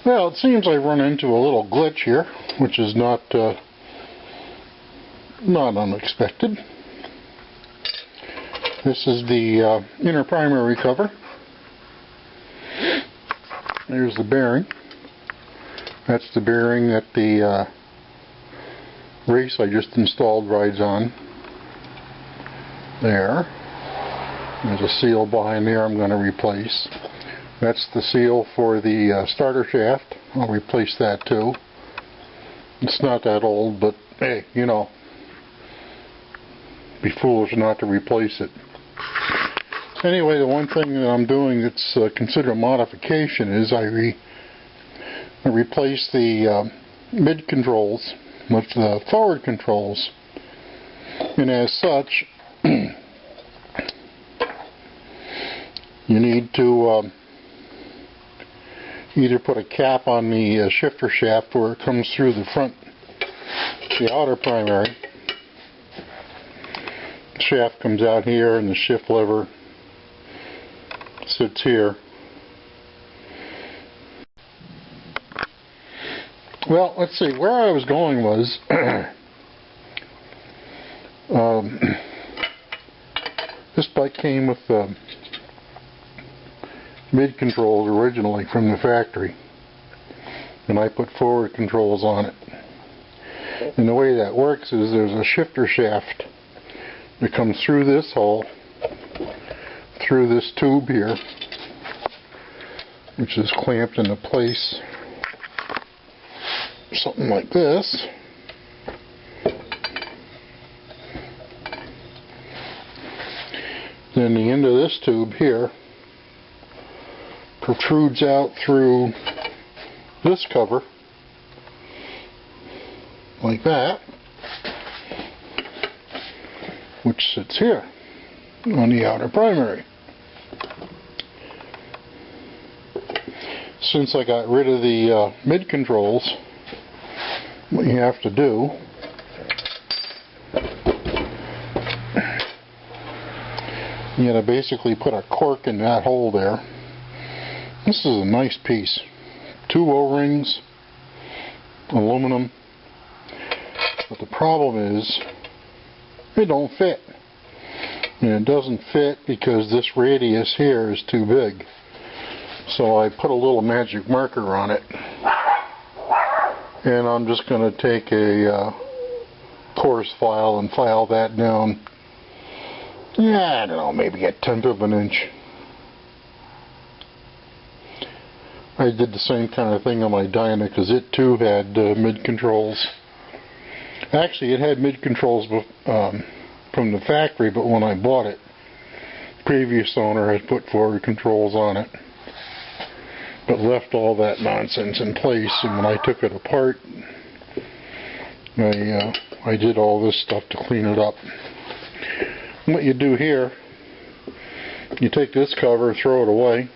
Well, it seems I've run into a little glitch here, which is not unexpected. This is the inner primary cover. There's the bearing. That's the bearing that the race I just installed rides on. There. There's a seal behind there I'm going to replace. That's the seal for the starter shaft. I'll replace that too. It's not that old, but hey, you know, be foolish not to replace it. Anyway, the one thing that I'm doing that's considered a modification is I replace the mid controls with the forward controls, and as such you need to either put a cap on the shifter shaft where it comes through the front, the outer primary. The shaft comes out here and the shift lever sits here. Well, let's see, where I was going was this bike came with mid controls originally from the factory, and I put forward controls on it. And the way that works is there's a shifter shaft that comes through this hole, through this tube here, which is clamped into place something like this. Then the end of this tube here protrudes out through this cover like that, which sits here on the outer primary. Since I got rid of the mid controls, what you have to do you gotta basically put a cork in that hole there. This is a nice piece. 2 O-rings, aluminum, but the problem is it don't fit. And it doesn't fit because this radius here is too big. So I put a little magic marker on it, and I'm just going to take a coarse file and file that down, I don't know, maybe a 1/10 of an inch. I did the same kind of thing on my Dyna because it too had mid controls. Actually, it had mid controls from the factory, but when I bought it, the previous owner had put forward controls on it, but left all that nonsense in place. And when I took it apart, I did all this stuff to clean it up. And what you do here, you take this cover, throw it away,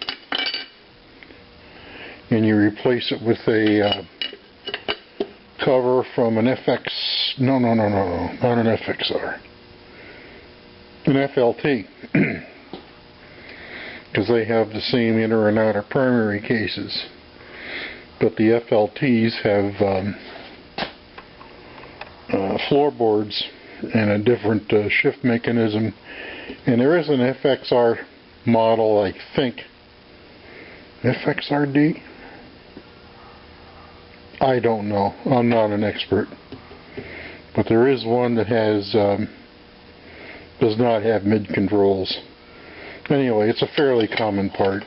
and you replace it with a cover from an FX, not an FXR, an FLT, because they have the same inner and outer primary cases, but the FLTs have floorboards and a different shift mechanism. And there is an FXR model, I think, FXRD? I don't know. I'm not an expert. But there is one that has does not have mid controls. Anyway, it's a fairly common part.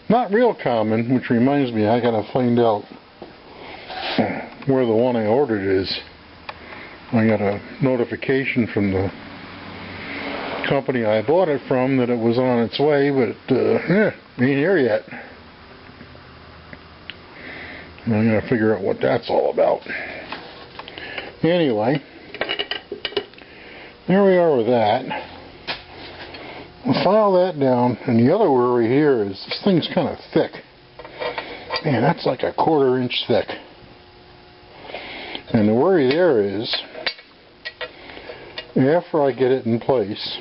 Not real common, which reminds me, I gotta find out where the one I ordered is. I got a notification from the company I bought it from that it was on its way, but ain't here yet. I'm going to figure out what that's all about. Anyway, there we are with that. We'll file that down, and the other worry here is this thing's kind of thick. Man, that's like a 1/4 inch thick. And the worry there is, after I get it in place,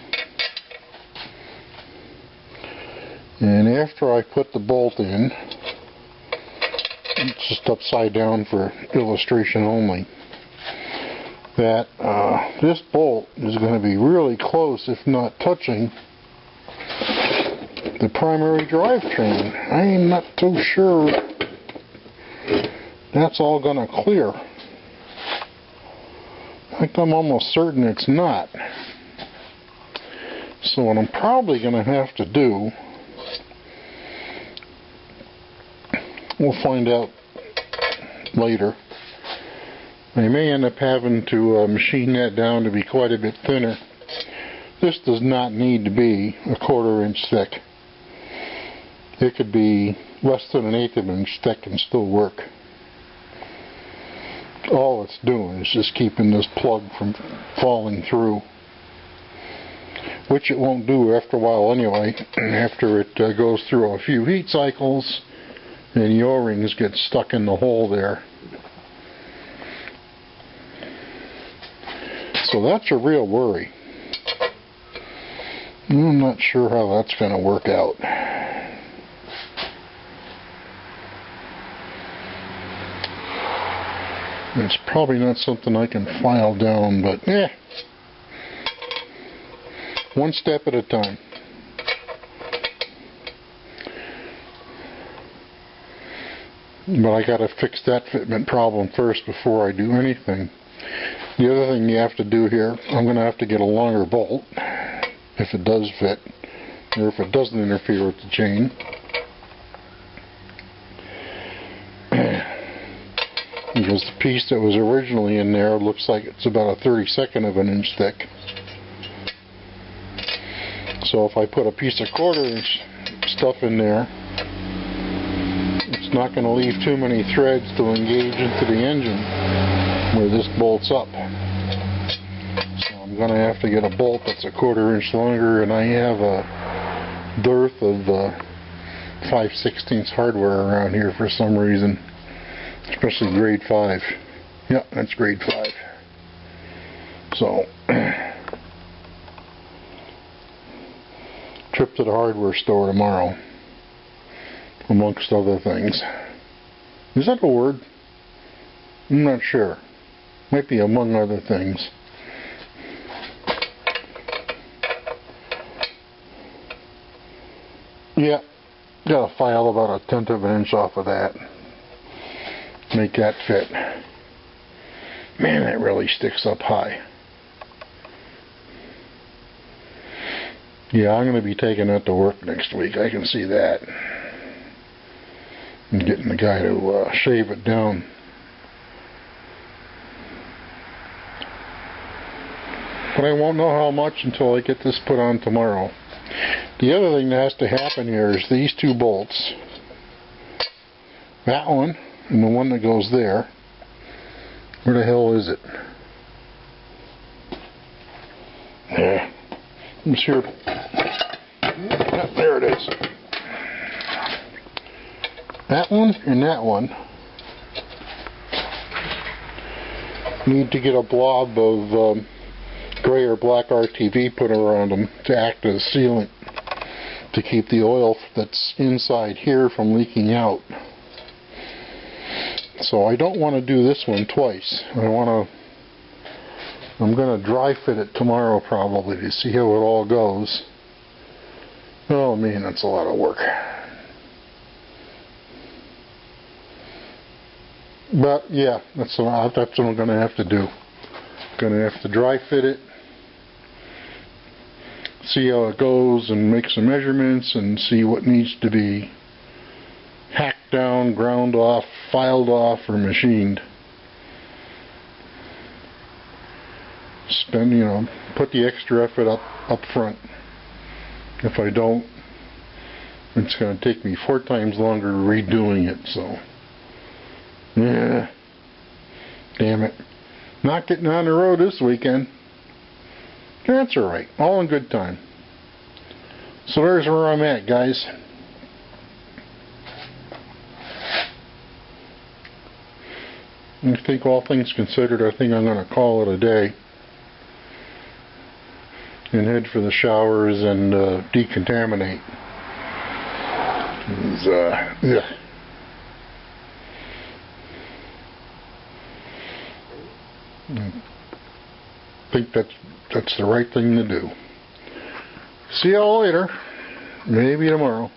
and after I put the bolt in, it's just upside down for illustration only, that this bolt is going to be really close, if not touching, the primary drivetrain. I am not too sure that's all going to clear. I think I'm almost certain it's not. So what I'm probably going to have to do, we'll find out later. I may end up having to machine that down to be quite a bit thinner. This does not need to be a 1/4 inch thick. It could be less than 1/8 of an inch thick and still work. All it's doing is just keeping this plug from falling through, which it won't do after a while anyway. After it goes through a few heat cycles and the O-rings get stuck in the hole there. So that's a real worry. I'm not sure how that's going to work out. It's probably not something I can file down, but one step at a time. But I got to fix that fitment problem first before I do anything. The other thing you have to do here, I'm going to have to get a longer bolt if it does fit, or if it doesn't interfere with the chain. Because the piece that was originally in there looks like it's about a 32nd of an inch thick. So if I put a piece of 1/4 inch stuff in there, it's not going to leave too many threads to engage into the engine where this bolts up. So I'm going to have to get a bolt that's a 1/4 inch longer, and I have a dearth of 5/16 hardware around here for some reason. Especially grade 5. Yep, that's grade 5. So, trip to the hardware store tomorrow, amongst other things. Is that a word? I'm not sure. Might be among other things. Yeah, got to file about 1/10 of an inch off of that. Make that fit. Man, that really sticks up high. Yeah, I'm going to be taking that to work next week. I can see that. And getting the guy to shave it down. But I won't know how much until I get this put on tomorrow. The other thing that has to happen here is these two bolts. That one and the one that goes there. Where the hell is it? Yeah. I'm sure. Yeah, there it is. That one and that one need to get a blob of gray or black RTV put around them to act as sealant to keep the oil that's inside here from leaking out. So I don't want to do this one twice. I'm going to dry fit it tomorrow probably to see how it all goes. Oh man, that's a lot of work. But yeah, that's what I'm going to have to do. Going to have to dry fit it, see how it goes, and make some measurements and see what needs to be hacked down, ground off, filed off, or machined. Put the extra effort up front. If I don't, it's going to take me 4 times longer redoing it. So, yeah, damn it, not getting on the road this weekend. That's all right, all in good time. So there's where I'm at, guys. I think all things considered, I think I'm going to call it a day and head for the showers and decontaminate. Yeah. I think that's the right thing to do. See y'all later. Maybe tomorrow.